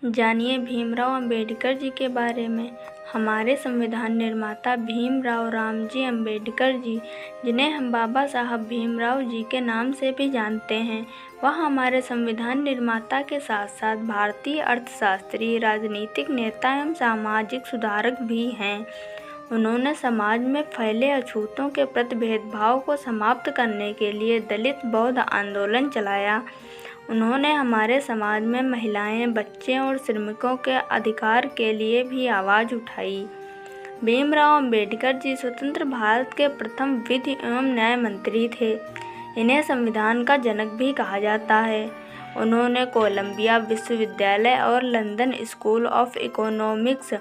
जानिए भीमराव अंबेडकर जी के बारे में। हमारे संविधान निर्माता भीमराव रामजी अंबेडकर जी, जिन्हें हम बाबा साहब भीमराव जी के नाम से भी जानते हैं, वह हमारे संविधान निर्माता के साथ साथ भारतीय अर्थशास्त्री, राजनीतिक नेता एवं सामाजिक सुधारक भी हैं। उन्होंने समाज में फैले अछूतों के प्रति भेदभाव को समाप्त करने के लिए दलित बौद्ध आंदोलन चलाया। उन्होंने हमारे समाज में महिलाएं, बच्चे और श्रमिकों के अधिकार के लिए भी आवाज़ उठाई। भीमराव अंबेडकर जी स्वतंत्र भारत के प्रथम विधि एवं न्याय मंत्री थे। इन्हें संविधान का जनक भी कहा जाता है। उन्होंने कोलंबिया विश्वविद्यालय और लंदन स्कूल ऑफ इकोनॉमिक्स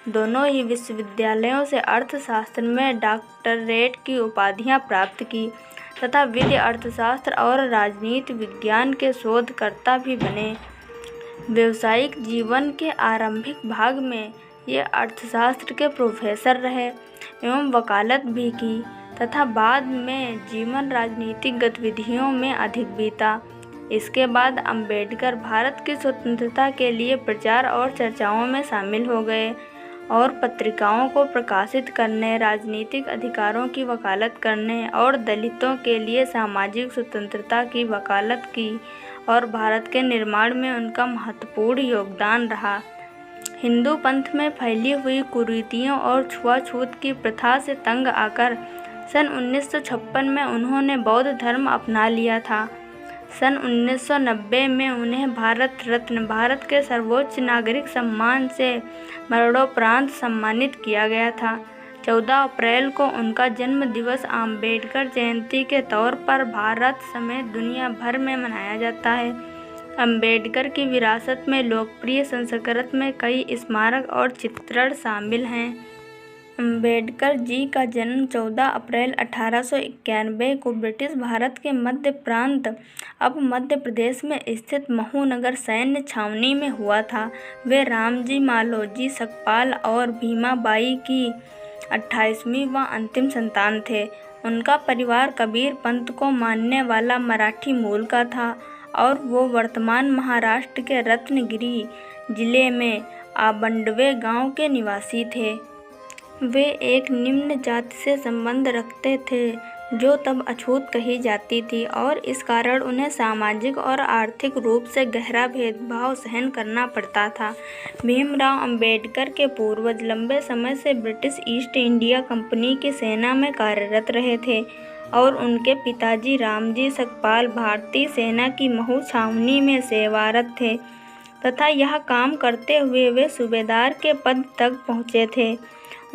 दोनों ही विश्वविद्यालयों से अर्थशास्त्र में डॉक्टरेट की उपाधियां प्राप्त की तथा विधि, अर्थशास्त्र और राजनीति विज्ञान के शोधकर्ता भी बने। व्यावसायिक जीवन के आरंभिक भाग में ये अर्थशास्त्र के प्रोफेसर रहे एवं वकालत भी की तथा बाद में जीवन राजनीतिक गतिविधियों में अधिक बीता। इसके बाद अंबेडकर भारत की स्वतंत्रता के लिए प्रचार और चर्चाओं में शामिल हो गए और पत्रिकाओं को प्रकाशित करने, राजनीतिक अधिकारों की वकालत करने और दलितों के लिए सामाजिक स्वतंत्रता की वकालत की और भारत के निर्माण में उनका महत्वपूर्ण योगदान रहा। हिंदू पंथ में फैली हुई कुरीतियों और छुआछूत की प्रथा से तंग आकर सन 1956 में उन्होंने बौद्ध धर्म अपना लिया था। सन 1990 में उन्हें भारत रत्न, भारत के सर्वोच्च नागरिक सम्मान से मरणोपरांत सम्मानित किया गया था। 14 अप्रैल को उनका जन्म दिवस अम्बेडकर जयंती के तौर पर भारत समेत दुनिया भर में मनाया जाता है। अम्बेडकर की विरासत में लोकप्रिय संस्कृत में कई स्मारक और चित्रण शामिल हैं। अम्बेडकर जी का जन्म 14 अप्रैल 1891 को ब्रिटिश भारत के मध्य प्रांत, अब मध्य प्रदेश में स्थित महू नगर सैन्य छावनी में हुआ था। वे रामजी, मालोजी, सकपाल और भीमाबाई की 28वीं व अंतिम संतान थे। उनका परिवार कबीर पंथ को मानने वाला मराठी मूल का था और वो वर्तमान महाराष्ट्र के रत्नगिरी जिले में आबंडवे गांव के निवासी थे। वे एक निम्न जाति से संबंध रखते थे जो तब अछूत कही जाती थी और इस कारण उन्हें सामाजिक और आर्थिक रूप से गहरा भेदभाव सहन करना पड़ता था। भीमराव अंबेडकर के पूर्वज लंबे समय से ब्रिटिश ईस्ट इंडिया कंपनी की सेना में कार्यरत रहे थे और उनके पिताजी रामजी सकपाल भारतीय सेना की महू छावनी में सेवारत थे तथा यह काम करते हुए वे सूबेदार के पद तक पहुँचे थे।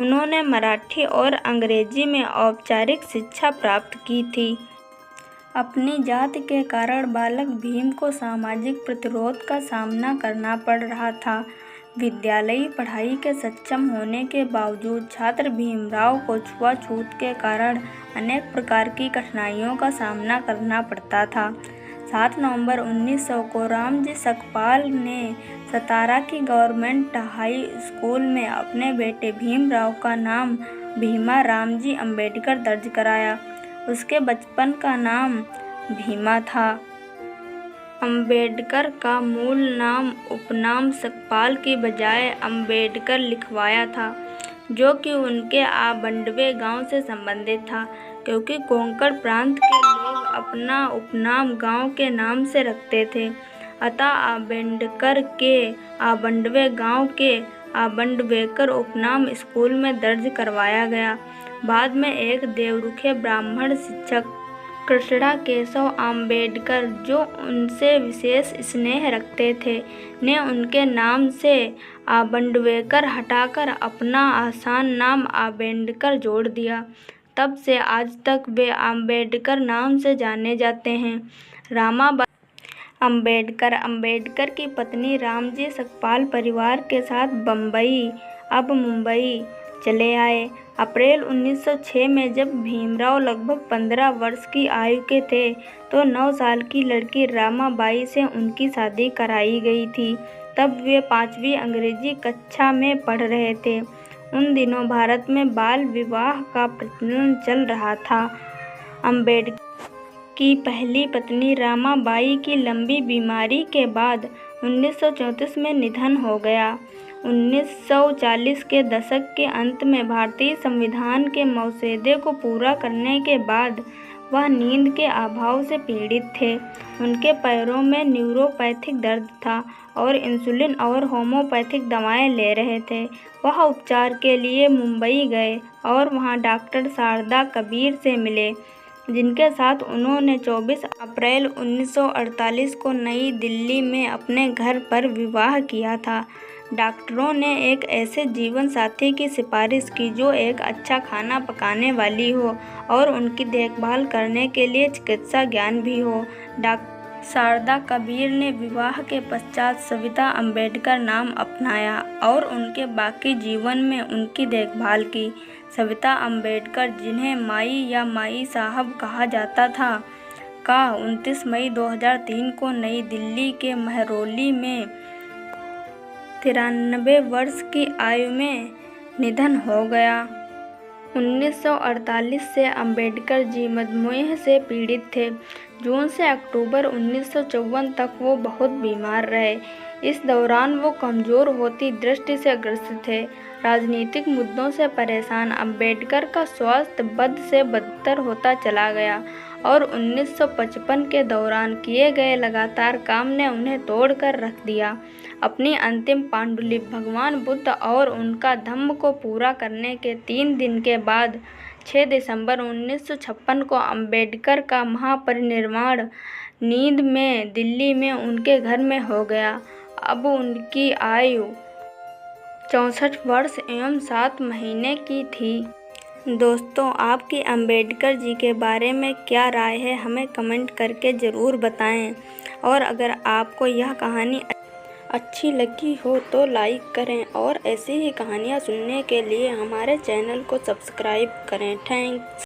उन्होंने मराठी और अंग्रेजी में औपचारिक शिक्षा प्राप्त की थी। अपनी जाति के कारण बालक भीम को सामाजिक प्रतिरोध का सामना करना पड़ रहा था। विद्यालयी पढ़ाई के सक्षम होने के बावजूद छात्र भीमराव को छुआछूत के कारण अनेक प्रकार की कठिनाइयों का सामना करना पड़ता था। 7 नवंबर 1900 को रामजी सकपाल ने सतारा की गवर्नमेंट हाई स्कूल में अपने बेटे भीमराव का नाम भीमा रामजी अंबेडकर दर्ज कराया। उसके बचपन का नाम भीमा था। अंबेडकर का मूल नाम उपनाम सकपाल की बजाय अंबेडकर लिखवाया था, जो कि उनके आबंडवे गांव से संबंधित था, क्योंकि कोंकण प्रांत के लोग अपना उपनाम गांव के नाम से रखते थे। अतः अंबेडकर के आबंडवे गांव के आबंडवेकर उपनाम स्कूल में दर्ज करवाया गया। बाद में एक देवरुखे ब्राह्मण शिक्षक कृष्णा केशव आम्बेडकर, जो उनसे विशेष स्नेह रखते थे, ने उनके नाम से आबंडवेकर हटाकर अपना आसान नाम आम्बेडकर जोड़ दिया। तब से आज तक वे आम्बेडकर नाम से जाने जाते हैं। रामाबाई अंबेडकर की पत्नी रामजी सकपाल परिवार के साथ बम्बई, अब मुंबई चले आए। अप्रैल 1906 में जब भीमराव लगभग 15 वर्ष की आयु के थे तो 9 साल की लड़की रामाबाई से उनकी शादी कराई गई थी। तब वे 5वीं अंग्रेजी कक्षा में पढ़ रहे थे। उन दिनों भारत में बाल विवाह का प्रचलन चल रहा था। अंबेडकर की पहली पत्नी रामाबाई की लंबी बीमारी के बाद 1934 में निधन हो गया। 1940 के दशक के अंत में भारतीय संविधान के मसौदे को पूरा करने के बाद वह नींद के अभाव से पीड़ित थे। उनके पैरों में न्यूरोपैथिक दर्द था और इंसुलिन और होम्योपैथिक दवाएं ले रहे थे। वह उपचार के लिए मुंबई गए और वहां डॉक्टर शारदा कबीर से मिले, जिनके साथ उन्होंने 24 अप्रैल 1948 को नई दिल्ली में अपने घर पर विवाह किया था। डॉक्टरों ने एक ऐसे जीवन साथी की सिफारिश की जो एक अच्छा खाना पकाने वाली हो और उनकी देखभाल करने के लिए चिकित्सा ज्ञान भी हो। शारदा कबीर ने विवाह के पश्चात सविता अम्बेडकर नाम अपनाया और उनके बाकी जीवन में उनकी देखभाल की। सविता अम्बेडकर, जिन्हें माई या माई साहब कहा जाता था, का 29 मई 2003 को नई दिल्ली के महरौली में 93 वर्ष की आयु में निधन हो गया। 1948 से अम्बेडकर जी मधुमेह से पीड़ित थे। जून से अक्टूबर 1954 तक वो बहुत बीमार रहे। इस दौरान वो कमज़ोर होती दृष्टि से ग्रस्त थे। राजनीतिक मुद्दों से परेशान अम्बेडकर का स्वास्थ्य बद से बदतर होता चला गया और 1955 के दौरान किए गए लगातार काम ने उन्हें तोड़ कर रख दिया। अपनी अंतिम पांडुलिपि भगवान बुद्ध और उनका धम्म को पूरा करने के 3 दिन के बाद 6 दिसंबर 1956 को अम्बेडकर का महापरिनिर्वाण नींद में दिल्ली में उनके घर में हो गया। अब उनकी आयु 64 वर्ष एवं 7 महीने की थी। दोस्तों, आपकी अम्बेडकर जी के बारे में क्या राय है, हमें कमेंट करके ज़रूर बताएं। और अगर आपको यह कहानी अच्छी लगी हो तो लाइक करें और ऐसी ही कहानियाँ सुनने के लिए हमारे चैनल को सब्सक्राइब करें। थैंक्स।